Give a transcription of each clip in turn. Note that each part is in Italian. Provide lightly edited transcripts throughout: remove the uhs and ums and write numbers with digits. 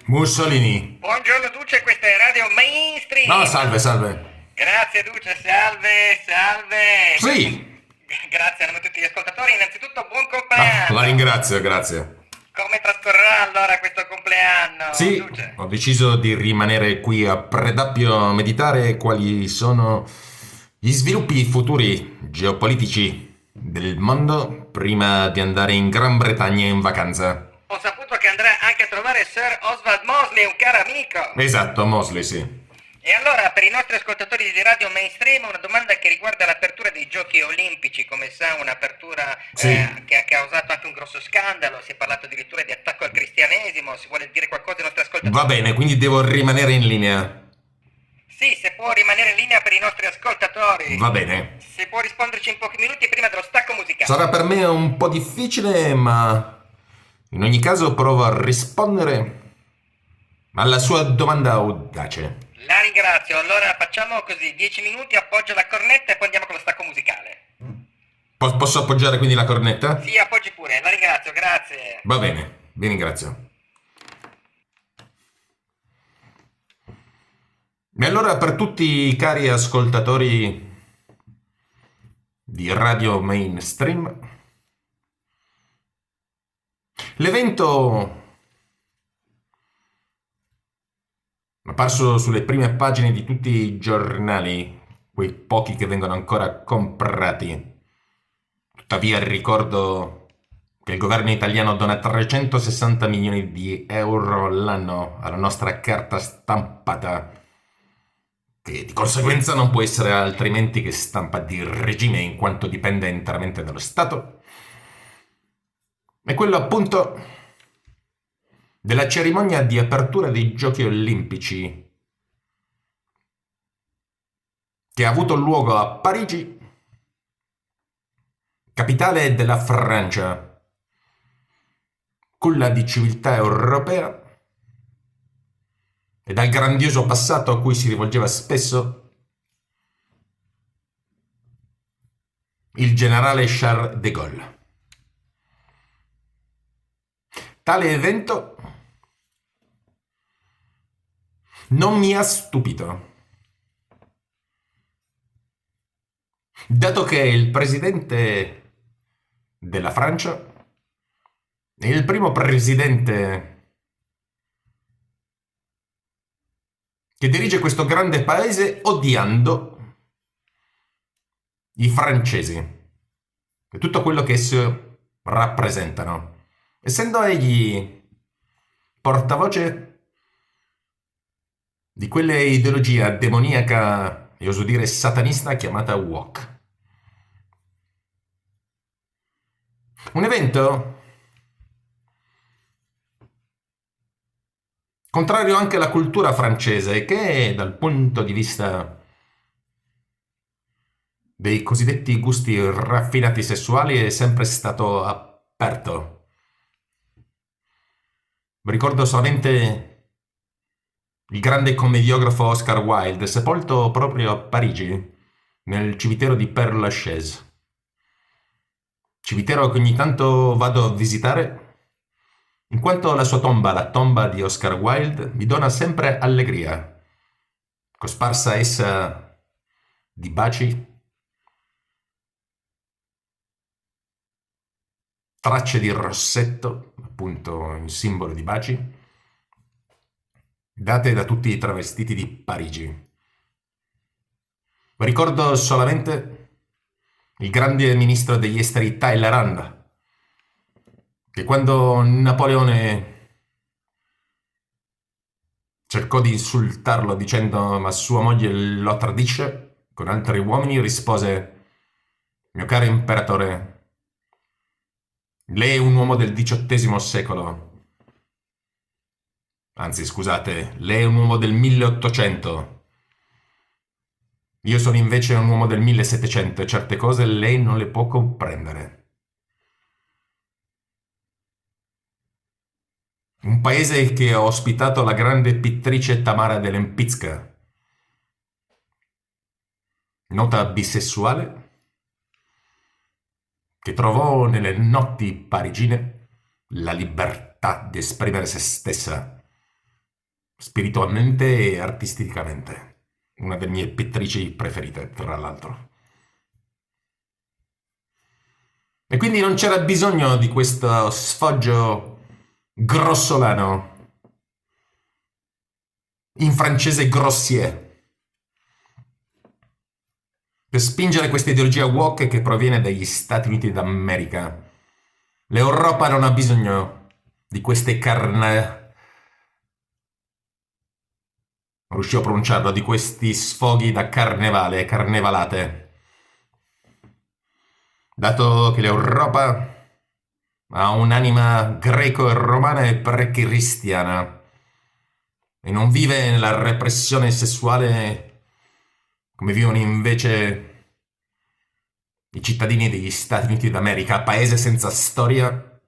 Mussolini. Buongiorno Duce, questa è Radio No, Mainstream. salve, salve. Grazie Duce, salve, salve. Sì. Grazie a nome di tutti gli ascoltatori. Innanzitutto buon Ah, la compleanno. ringrazio, grazie. Come trascorrerà allora questo compleanno, Sì, Duce? ho deciso di rimanere qui a Predappio a meditare quali sono gli sviluppi futuri geopolitici del mondo prima di andare in Gran Bretagna in vacanza. Ho saputo che andrà anche a trovare Sir Oswald Mosley, un caro amico. Esatto, Mosley, sì. E allora, per i nostri ascoltatori di Radio Mainstream, una domanda che riguarda l'apertura dei Giochi Olimpici. Come sa, un'apertura Sì. che ha causato anche un grosso scandalo. Si è parlato addirittura di attacco al cristianesimo. Si vuole dire qualcosa ai nostri Va ascoltatori? bene, quindi devo rimanere in linea. Sì, se può rimanere in linea per i nostri ascoltatori. Va bene. Se può risponderci in pochi minuti prima dello stacco musicale. Sarà per me un po' difficile, ma in ogni caso provo a rispondere alla sua domanda audace. La ringrazio. Allora facciamo così: 10 minuti, appoggio la cornetta e poi andiamo con lo stacco musicale. Posso appoggiare quindi la cornetta? Sì, appoggi pure. La ringrazio, grazie. Va bene, vi ringrazio. E allora per tutti i cari ascoltatori di Radio Mainstream, l'evento apparso sulle prime pagine di tutti i giornali, quei pochi che vengono ancora comprati. Tuttavia ricordo che il governo italiano dona 360 milioni di euro l'anno alla nostra carta stampata, che di conseguenza non può essere altrimenti che stampa di regime in quanto dipende interamente dallo Stato. E quello appunto della cerimonia di apertura dei Giochi Olimpici che ha avuto luogo a Parigi, capitale della Francia, culla di civiltà europea, e dal grandioso passato a cui si rivolgeva spesso il generale Charles de Gaulle. Tale evento non mi ha stupito, dato che il presidente della Francia è il primo presidente che dirige questo grande paese odiando i francesi e tutto quello che essi rappresentano, essendo egli portavoce di quelle ideologia demoniaca e oso dire satanista chiamata woke. Un evento contrario anche alla cultura francese, che dal punto di vista dei cosiddetti gusti raffinati sessuali è sempre stato aperto. Ricordo solamente il grande commediografo Oscar Wilde, sepolto proprio a Parigi, nel cimitero di Père Lachaise. Cimitero che ogni tanto vado a visitare, in quanto la sua tomba, la tomba di Oscar Wilde, mi dona sempre allegria, cosparsa essa di baci, tracce di rossetto, appunto in simbolo di baci, date da tutti i travestiti di Parigi. Ricordo solamente il grande ministro degli esteri Talleyrand, che quando Napoleone cercò di insultarlo dicendo ma sua moglie lo tradisce con altri uomini, rispose: mio caro imperatore, lei è un uomo del XVIII secolo. Anzi, scusate, lei è un uomo del 1800. Io sono invece un uomo del 1700 e certe cose lei non le può comprendere. Un paese che ha ospitato la grande pittrice Tamara de Lempicka, nota bisessuale, che trovò nelle notti parigine la libertà di esprimere se stessa spiritualmente e artisticamente. Una delle mie pittrici preferite, tra l'altro. E quindi non c'era bisogno di questo sfoggio grossolano, in francese grossier, per spingere questa ideologia woke che proviene dagli Stati Uniti d'America. L'Europa non ha bisogno di queste non riuscivo a pronunciarlo, di questi sfoghi da carnevalate. Dato che l'Europa ha un'anima greco e romana e pre-cristiana e non vive nella repressione sessuale come vivono invece i cittadini degli Stati Uniti d'America, paese senza storia,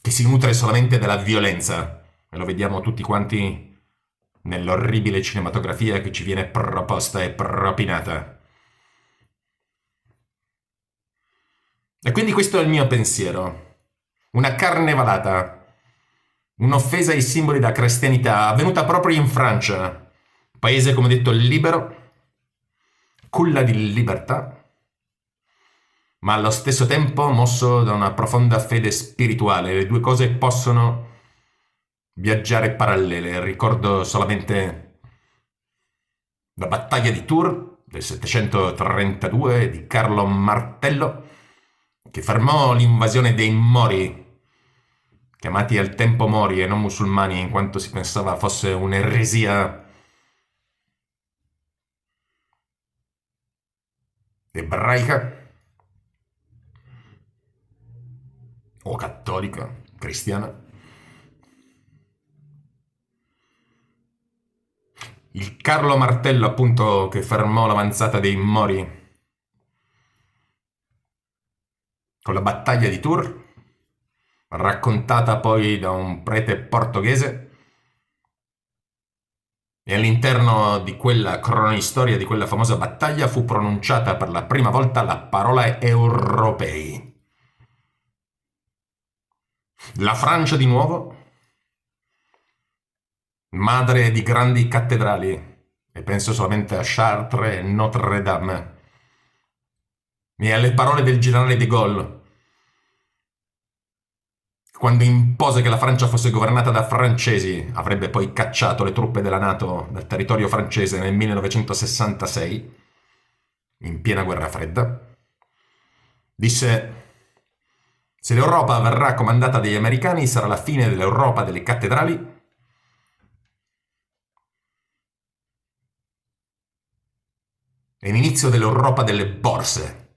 che si nutre solamente della violenza, e lo vediamo tutti quanti nell'orribile cinematografia che ci viene proposta e propinata. E quindi questo è il mio pensiero. Una carnevalata, un'offesa ai simboli della cristianità, avvenuta proprio in Francia, paese come detto libero, culla di libertà, ma allo stesso tempo mosso da una profonda fede spirituale. Le due cose possono viaggiare parallele. Ricordo solamente la battaglia di Tours del 732 di Carlo Martello, che fermò l'invasione dei Mori, chiamati al tempo Mori e non musulmani, in quanto si pensava fosse un'eresia ebraica o cattolica, cristiana. Il Carlo Martello, appunto, che fermò l'avanzata dei Mori con la battaglia di Tours, raccontata poi da un prete portoghese, e all'interno di quella cronistoria, di quella famosa battaglia, fu pronunciata per la prima volta la parola europei. La Francia di nuovo, madre di grandi cattedrali, e penso solamente a Chartres e Notre Dame, e alle parole del generale de Gaulle, quando impose che la Francia fosse governata da francesi, avrebbe poi cacciato le truppe della NATO dal territorio francese nel 1966, in piena guerra fredda, disse: se l'Europa verrà comandata dagli americani sarà la fine dell'Europa delle cattedrali e l'inizio dell'Europa delle borse.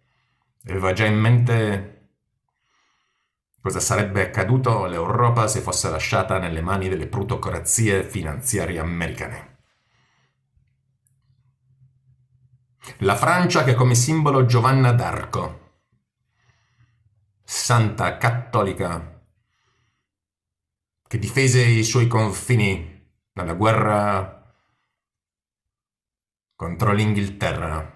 Aveva già in mente cosa sarebbe accaduto all'Europa se fosse lasciata nelle mani delle plutocrazie finanziarie americane. La Francia che ha come simbolo Giovanna d'Arco, santa cattolica che difese i suoi confini nella guerra contro l'Inghilterra.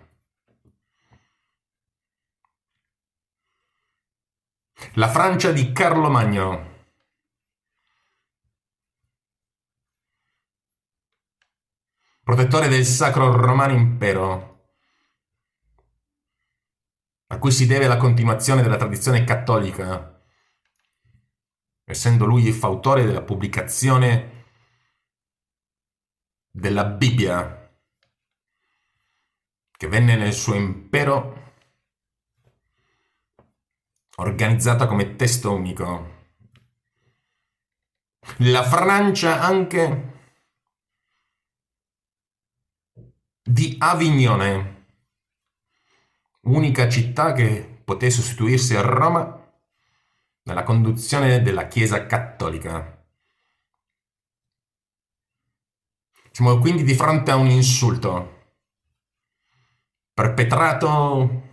La Francia di Carlo Magno, protettore del Sacro Romano Impero, a cui si deve la continuazione della tradizione cattolica, essendo lui il fautore della pubblicazione della Bibbia, che venne nel suo impero organizzata come testo unico. La Francia anche di Avignone, unica città che poté sostituirsi a Roma nella conduzione della Chiesa cattolica. Siamo quindi di fronte a un insulto perpetrato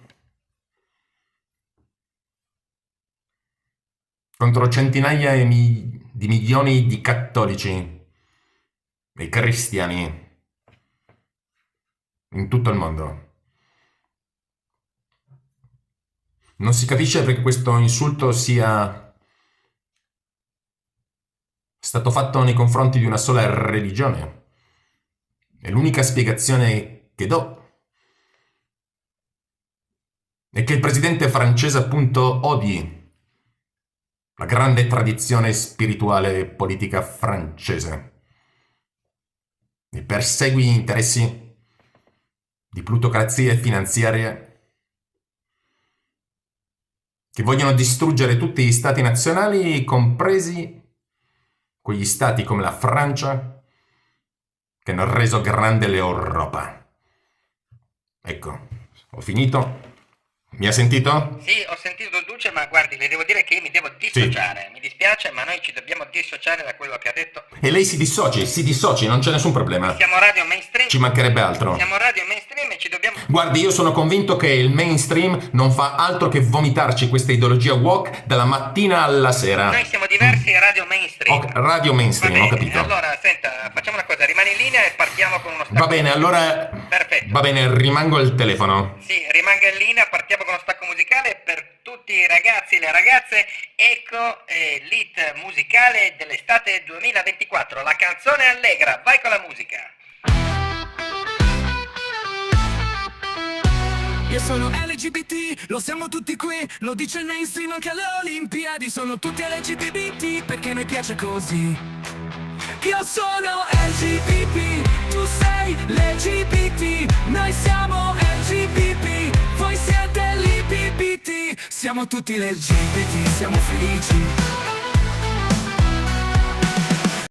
contro centinaia di milioni di cattolici e cristiani in tutto il mondo. Non si capisce perché questo insulto sia stato fatto nei confronti di una sola religione. E l'unica spiegazione che do è che il presidente francese appunto odi la grande tradizione spirituale e politica francese e persegui interessi di plutocrazie finanziarie che vogliono distruggere tutti gli stati nazionali, compresi quegli stati come la Francia che hanno reso grande l'Europa. Ecco, ho finito. Mi ha sentito? Sì, ho sentito il Duce, ma guardi, le devo dire che io mi devo dissociare. Mi dispiace, ma noi ci dobbiamo dissociare da quello che ha detto. E lei si dissoci, non c'è nessun problema. Siamo radio mainstream. Ci mancherebbe altro. Siamo radio mainstream e ci dobbiamo... Guardi, io sono convinto che il mainstream non fa altro che vomitarci questa ideologia woke dalla mattina alla sera. Noi siamo diversi e radio mainstream. Radio mainstream, Va bene, ho capito. allora, senta, facciamo una cosa, rimani in linea e partiamo con uno stacco. Va bene, allora... Perfetto. Va bene, rimango al telefono. Sì, rimanga in linea, partiamo con uno stacco musicale per tutti i ragazzi e le ragazze. Ecco l'hit musicale dell'estate 2024, la canzone allegra, vai con la musica. Io sono LGBT, lo siamo tutti qui, lo dice il mainstream anche alle Olimpiadi. Sono tutti LGBT perché noi piace così. Io sono LGBT, tu sei l'LGBT, noi siamo LGBT, voi siete l'LGBT. Siamo tutti l'LGBT, siamo felici.